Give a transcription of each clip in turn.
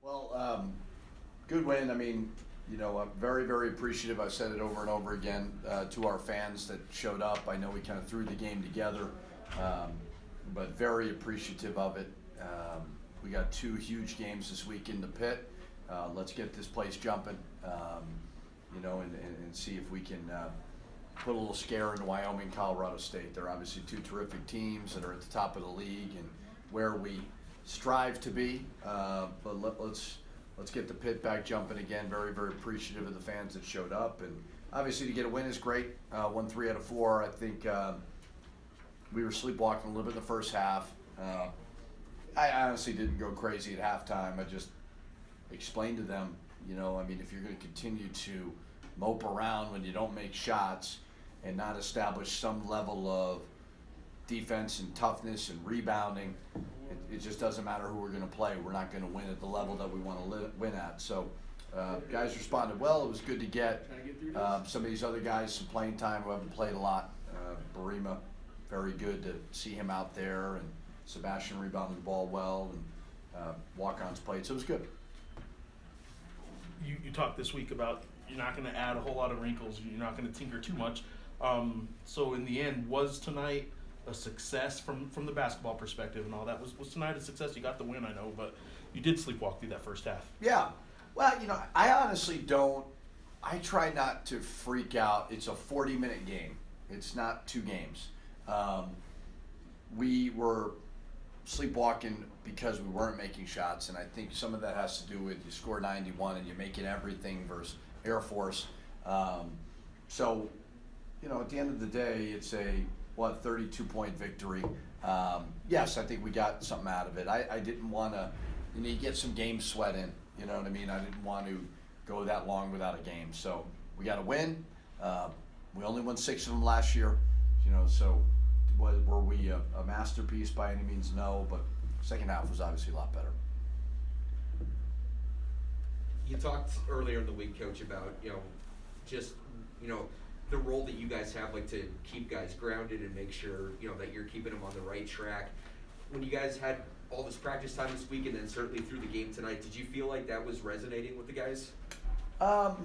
Well, good win. I mean, I'm very, very appreciative. I've said it over and over again to our fans that showed up. I know we kind of threw the game together, but very appreciative of it. We got two huge games this week in the pit. Let's get this place jumping, and see if we can put a little scare into Wyoming, Colorado State. They're obviously two terrific teams that are at the top of the league and where we strive to be. But let's get the pit back jumping again. Very, very appreciative of the fans that showed up, and obviously to get a win is great. Won 3 out of 4. I think we were sleepwalking a little bit in the first half. I honestly didn't go crazy at halftime. I just explained to them, if you're going to continue to mope around when you don't make shots and not establish some level of defense and toughness and rebounding, it just doesn't matter who we're going to play. We're not going to win at the level that we want to win at. So guys responded well. It was good to get some of these other guys some playing time who haven't played a lot. Birima, very good to see him out there, and Sebastian rebounded the ball well, and walk-ons played, so it was good. You talked this week about you're not going to add a whole lot of wrinkles. You're not going to tinker too much. So in the end, was tonight a success from the basketball perspective and all that? Was tonight a success? You got the win, I know, but you did sleepwalk through that first half. Yeah. Well, I honestly don't. I try not to freak out. It's a 40-minute game. It's not 2 games. We were sleepwalking because we weren't making shots, and I think some of that has to do with you score 91 and you're making everything versus Air Force. So, at the end of the day, it's a 32-point victory. Yes, I think we got something out of it. I didn't want to, you get some game sweat in, you know what I mean? I didn't want to go that long without a game. So we got a win. We only won 6 of them last year, so were we a masterpiece by any means? No, but second half was obviously a lot better. You talked earlier in the week, Coach, about, just, the role that you guys have, like, to keep guys grounded and make sure, that you're keeping them on the right track. When you guys had all this practice time this week and then certainly through the game tonight, did you feel like that was resonating with the guys? I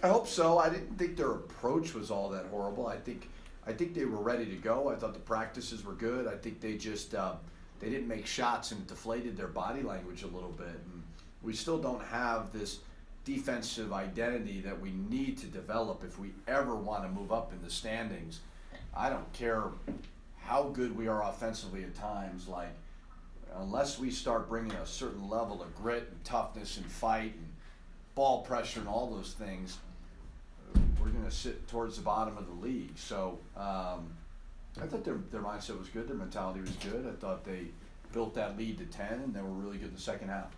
hope so. I didn't think their approach was all that horrible. I think they were ready to go. I thought the practices were good. I think they just they didn't make shots, and it deflated their body language a little bit. And we still don't have this defensive identity that we need to develop if we ever want to move up in the standings. I don't care how good we are offensively at times, unless we start bringing a certain level of grit and toughness and fight and ball pressure and all those things, we're going to sit towards the bottom of the league. So I thought their mindset was good, their mentality was good. I thought they built that lead to 10, and they were really good in the second half.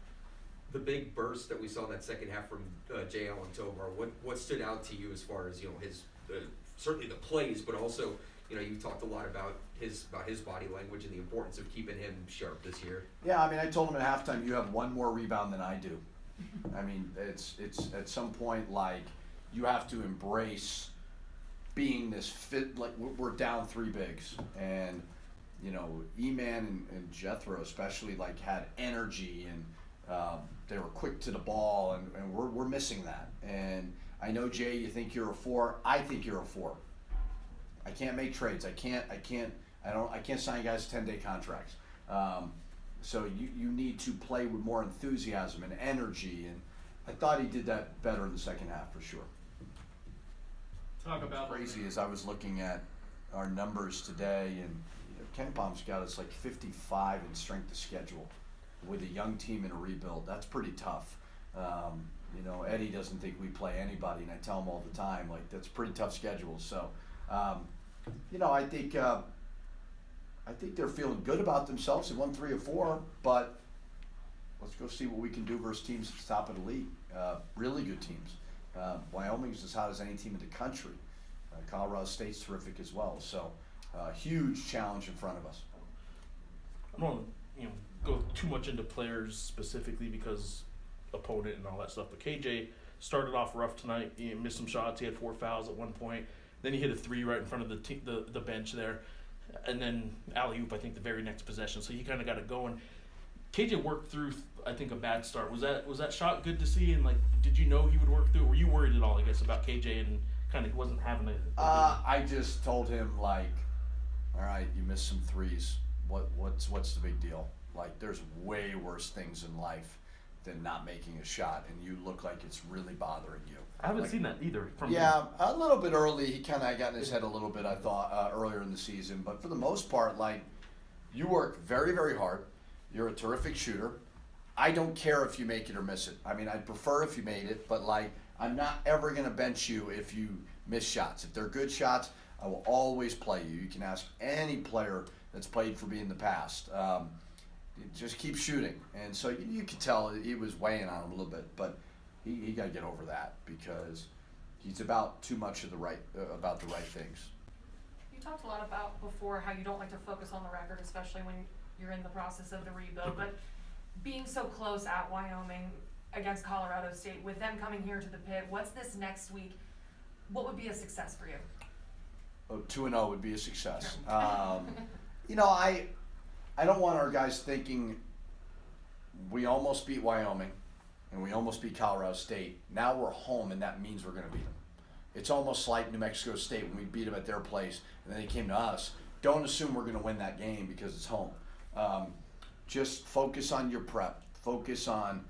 The big burst that we saw in that second half from JL and Tovar, what stood out to you as far as his certainly the plays, but also you talked a lot about his body language and the importance of keeping him sharp this year. Yeah, I told him at halftime, you have one more rebound than I do. It's at some point you have to embrace being this fit. We're down 3 bigs, and E-Man and Jethro especially had energy, and they were quick to the ball, and we're missing that. And I know, Jay, you think you're a 4. I think you're a 4. I can't make trades. I can't sign guys 10-day contracts. So you need to play with more enthusiasm and energy, and I thought he did that better in the second half for sure. Talk about crazy as I was looking at our numbers today, and Ken Palm's got us 55 in strength of schedule with a young team in a rebuild. That's pretty tough. Eddie doesn't think we play anybody, and I tell him all the time, that's a pretty tough schedule. So, I think they're feeling good about themselves. They won 3 of 4, but let's go see what we can do versus teams at the top of the league. Really good teams. Wyoming's as hot as any team in the country. Colorado State's terrific as well. So, huge challenge in front of us. I don't want to go too much into players specifically because opponent and all that stuff, but KJ started off rough tonight. He missed some shots. He had 4 fouls at one point. Then he hit a 3 right in front of the bench there. And then alley-oop, I think, the very next possession. So he kind of got it going. KJ worked through I think, a bad start. Was that shot good to see? And like, did you know he would work through? Were you worried at all, I guess, about KJ and kind of wasn't having a I just told him, like, all right, you missed some threes. What's the big deal? Like, there's way worse things in life than not making a shot, and you look like it's really bothering you. I haven't Like, seen that either. From yeah, a little bit early. He kind of got in his head a little bit, I thought, earlier in the season. But for the most part, like, you work very, very hard. You're a terrific shooter. I don't care if you make it or miss it. I mean, I'd prefer if you made it, but, like, I'm not ever going to bench you if you miss shots. If they're good shots, I will always play you. You can ask any player that's played for me in the past. Just keep shooting. And so you could tell he was weighing on him a little bit, but he got to get over that because he's about too much of about the right things. You talked a lot about before how you don't like to focus on the record, especially when you're in the process of the rebuild, but being so close at Wyoming against Colorado State, with them coming here to the pit, what's this next week? What would be a success for you? 2-0 would be a success. You know, I don't want our guys thinking we almost beat Wyoming and we almost beat Colorado State. Now we're home and that means we're going to beat them. It's almost like New Mexico State when we beat them at their place and then they came to us. Don't assume we're going to win that game because it's home. Just focus on your prep. Focus on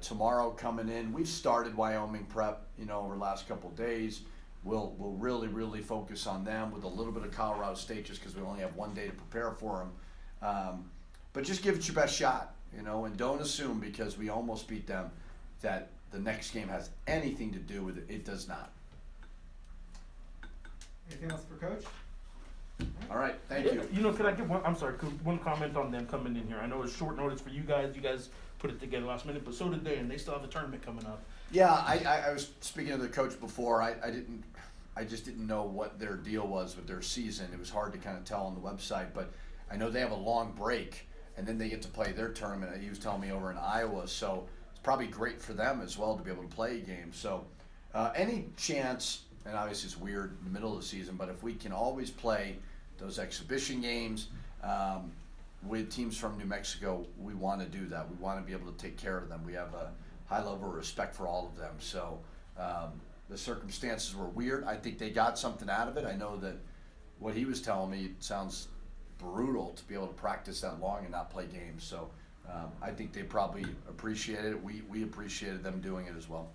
tomorrow coming in. We've started Wyoming prep, you know, over the last couple of days. We'll really, really focus on them with a little bit of Colorado State just because we only have one day to prepare for them. But just give it your best shot, you know, and don't assume because we almost beat them that the next game has anything to do with it. It does not. Anything else for Coach? All right, thank you. You know, could I give one comment on them coming in here? I know it's short notice for you guys. You guys put it together last minute, but so did they, and they still have a tournament coming up. Yeah, I was speaking to the coach before. I just didn't know what their deal was with their season. It was hard to kind of tell on the website, but I know they have a long break, and then they get to play their tournament. He was telling me over in Iowa, so it's probably great for them as well to be able to play a game. So any chance, and obviously it's weird in the middle of the season, but if we can always play those exhibition games with teams from New Mexico, we want to do that. We want to be able to take care of them. We have a high level of respect for all of them. So the circumstances were weird. I think they got something out of it. I know that what he was telling me sounds brutal to be able to practice that long and not play games. So I think they probably appreciated it. We appreciated them doing it as well.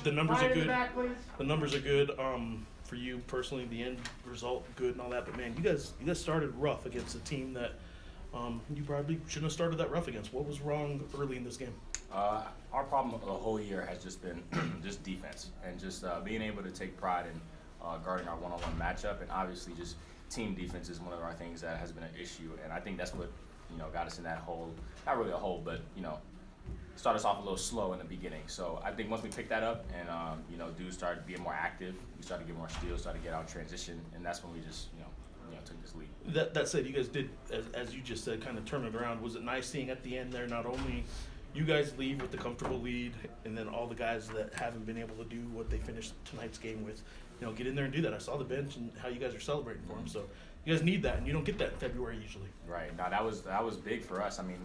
The numbers are good. The numbers are good. For you personally, the end result good and all that. But man, you guys started rough against a team that you probably shouldn't have started that rough against. What was wrong early in this game? Our problem the whole year has just been just defense and just being able to take pride in guarding our one-on-one matchup, and obviously just team defense is one of our things that has been an issue, and I think that's what got us in that hole. Not really a hole, but started us off a little slow in the beginning. So I think once we picked that up and dudes started being more active, we started to get more steals, started to get out transition, and that's when we just took this lead. That said, you guys did, as you just said, kind of turn it around. Was it nice seeing at the end there not only you guys leave with the comfortable lead, and then all the guys that haven't been able to do what they finished tonight's game with, get in there and do that. I saw the bench and how you guys are celebrating for them. So you guys need that, and you don't get that in February usually. Right. No, that was big for us. I mean,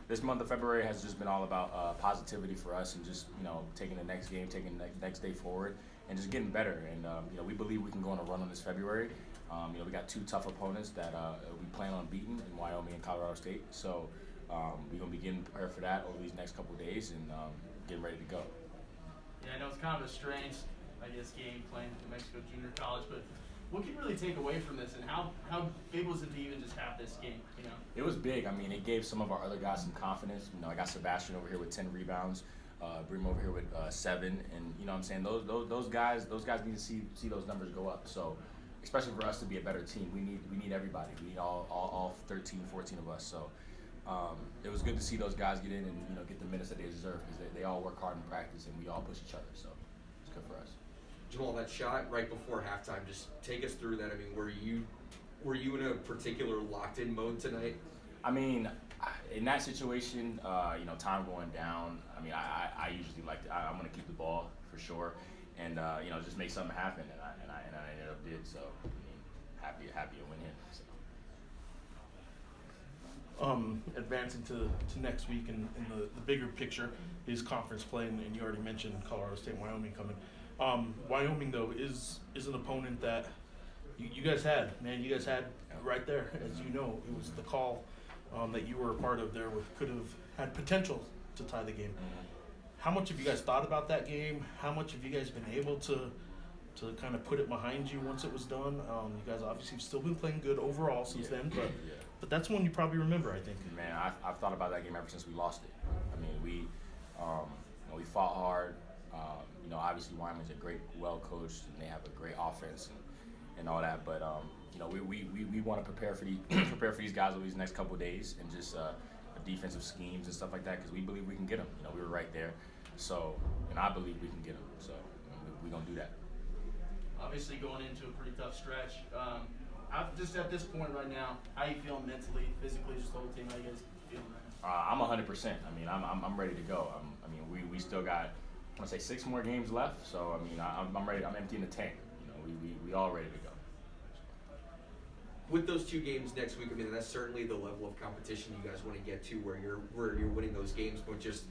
this month of February has just been all about positivity for us and just taking the next game, taking the next day forward, and just getting better. And we believe we can go on a run on this February. We got two tough opponents that we plan on beating in Wyoming and Colorado State. So we're gonna be getting prepared for that over these next couple of days and getting ready to go. Yeah, I know it's kind of a strange, game playing New Mexico Junior College, but what can you really take away from this, and how big was it to even just have this game? It was big. I mean, it gave some of our other guys some confidence. I got Sebastian over here with 10 rebounds, Birima over here with 7, and what I'm saying, those guys need to see those numbers go up. So, especially for us to be a better team, we need everybody. We need all 13, 14 of us. So, it was good to see those guys get in and get the minutes that they deserve because they all work hard in practice and we all push each other. So, it's good for us. Jamal, that shot right before halftime, just take us through that. I mean, were you in a particular locked-in mode tonight? I mean, in that situation, time going down, I mean, I usually I'm going to keep the ball for sure and, just make something happen, and I ended up did. So, I mean, happy to win here. So. advancing to next week and the bigger picture is conference play, and you already mentioned Colorado State and Wyoming coming. Wyoming, though, is an opponent that you guys had right there. As you know, it was the call that you were a part of there could have had potential to tie the game. How much have you guys thought about that game? How much have you guys been able to kind of put it behind you once it was done? You guys obviously have still been playing good overall since then, but that's one you probably remember, I think. Man, I've thought about that game ever since we lost it. I mean, we fought hard. Obviously Wyoming's a great, well coached, and they have a great offense and all that. But we want to prepare for these guys over these next couple of days, and just defensive schemes and stuff like that, because we believe we can get them. We were right there, and I believe we can get them. So we're gonna do that. Obviously, going into a pretty tough stretch. Just at this point right now, how you feeling mentally, physically, just the whole team? How you guys feeling right now? I'm 100%. I mean, I'm ready to go. We still got, I want to say 6 more games left. So I'm ready. I'm emptying the tank. We all ready to go. With those 2 games next week, I mean, that's certainly the level of competition you guys want to get to, where you're winning those games. But just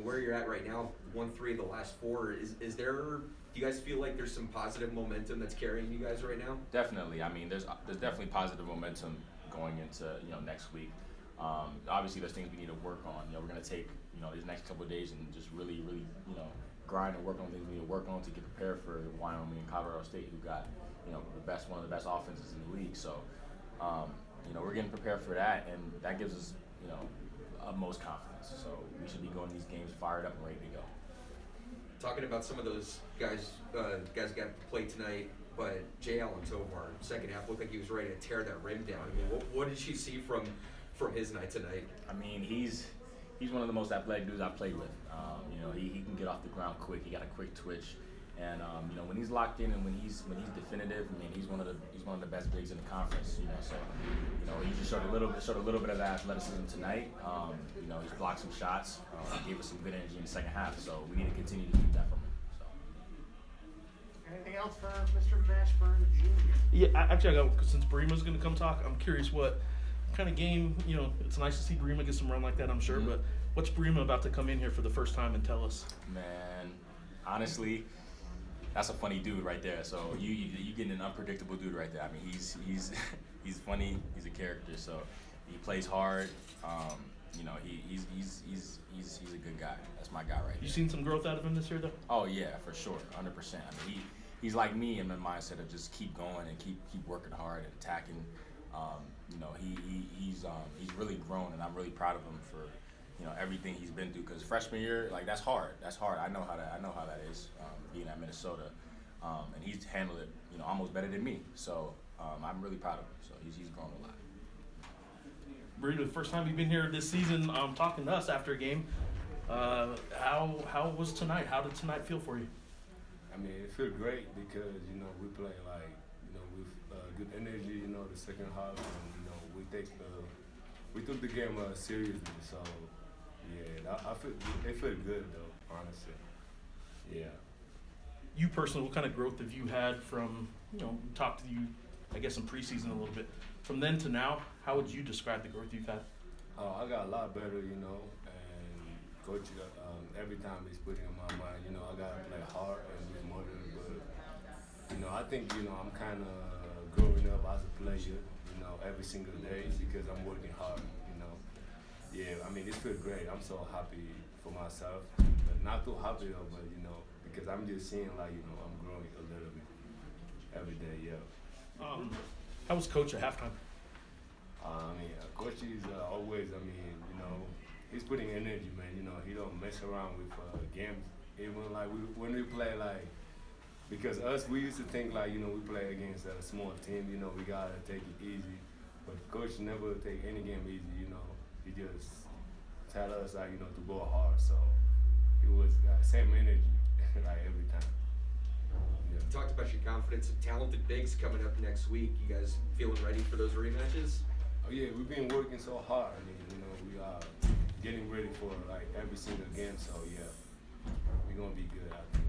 where you're at right now, 1-3 of the last 4. Is there? Do you guys feel like there's some positive momentum that's carrying you guys right now? Definitely. I mean, there's definitely positive momentum going into next week. Obviously, there's things we need to work on. We're gonna take these next couple of days and just really grind and work on things we need to work on to get prepared for Wyoming and Colorado State, who got one of the best offenses in the league. So we're getting prepared for that, and that gives us utmost confidence. So we should be going to these games fired up and ready to go. Talking about some of those guys got to play tonight, but J. Allen Tovar, second half, looked like he was ready to tear that rim down. I mean, what did you see from his night tonight? I mean, he's one of the most athletic dudes I've played with. He can get off the ground quick. He got a quick twitch, and when he's locked in and when he's definitive, I mean, he's one of the best bigs in the conference. So he just showed a little bit of that athleticism tonight. He's blocked some shots, gave us some good energy in the second half. So we need to continue to keep that from him. So. Anything else for Mr. Mashburn Jr.? Yeah, actually, since Birima's going to come talk, I'm curious what kind of game. It's nice to see Birima get some run like that, I'm sure. Mm-hmm. But what's Birima about to come in here for the first time and tell us? Man, honestly, that's a funny dude right there. So you getting an unpredictable dude right there. I mean, he's funny. He's a character. So he plays hard. He's a good guy. That's my guy right there. You seen some growth out of him this year, though? Oh yeah, for sure, 100%. I mean, he's like me in the mindset of just keep going and keep working hard and attacking. He's really grown, and I'm really proud of him for everything he's been through. Because freshman year, like that's hard. I know how that is, being at Minnesota, and he's handled it almost better than me. So I'm really proud of him. So he's grown a lot. Birima, the first time you've been here this season, talking to us after a game. How was tonight? How did tonight feel for you? I mean, it feels great because we play with good energy. The second half, and we took the game seriously. So yeah, it felt good though, honestly. Yeah. You personally, what kind of growth have you had from talked to you, I guess, in preseason a little bit. From then to now, how would you describe the growth you've had? I got a lot better, and coach, every time he's putting in my mind, I gotta play hard and be motivated. But I think I'm kind of growing up as a player, every single day because I'm working hard. Yeah, I mean, it feels great. I'm so happy for myself, but not too happy though. But because I'm just seeing I'm growing a little bit every day. Yeah. How was Coach at halftime? Coach is always, he's putting energy, man. He don't mess around with games. Even when we play, because we used to think we play against a small team, we gotta take it easy. But Coach never take any game easy, He just tell us to go hard. So he was same energy every time. You talked about your confidence and talented bigs coming up next week. You guys feeling ready for those rematches? Oh yeah, we've been working so hard. We are getting ready for every single game. So yeah, we're gonna be good out there.